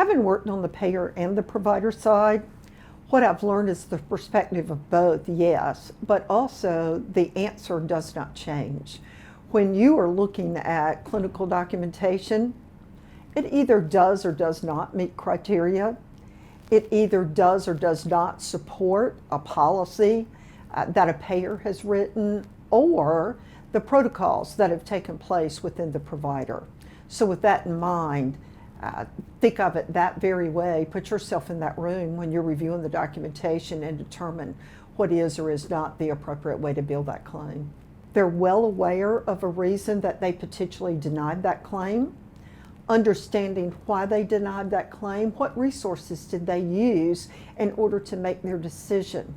Having worked on the payer and the provider side, what I've learned is the perspective of both, yes, but also the answer does not change. When you are looking at clinical documentation, it either does or does not meet criteria. It either does or does not support a policy that a payer has written or the protocols that have taken place within the provider. So with that in mind, think of it that very way. Put yourself in that room when you're reviewing the documentation and determine what is or is not the appropriate way to bill that claim. They're well aware of a reason that they potentially denied that claim, understanding why they denied that claim, what resources did they use in order to make their decision,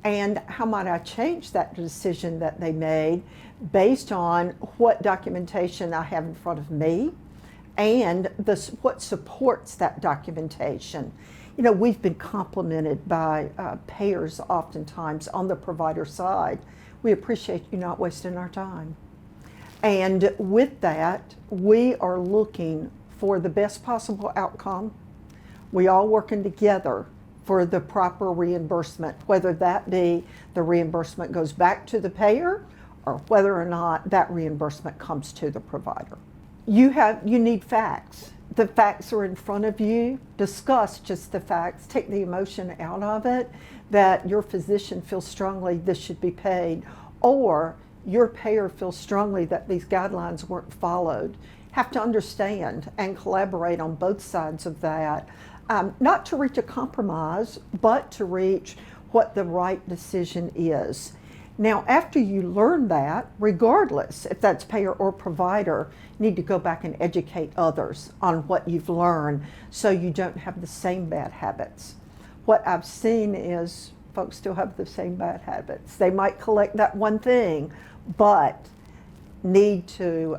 and how might I change that decision that they made based on what documentation I have in front of me and what supports that documentation. You know, we've been complimented by payers oftentimes on the provider side. We appreciate you not wasting our time. And with that, we are looking for the best possible outcome. We all working together for the proper reimbursement, whether that be the reimbursement goes back to the payer or whether or not that reimbursement comes to the provider. You need facts. The facts are in front of you. Discuss just the facts. Take the emotion out of it, that your physician feels strongly this should be paid, or your payer feels strongly that these guidelines weren't followed. Have to understand and collaborate on both sides of that, not to reach a compromise, but to reach what the right decision is. Now, after you learn that, regardless if that's payer or provider, you need to go back and educate others on what you've learned so you don't have the same bad habits. What I've seen is folks still have the same bad habits. They might collect that one thing, but need to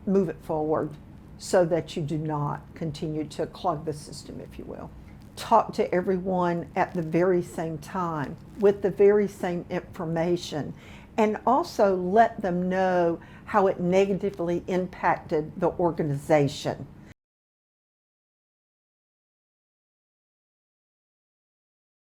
move it forward so that you do not continue to clog the system, if you will. Talk to everyone at the very same time with the very same information, and also let them know how it negatively impacted the organization.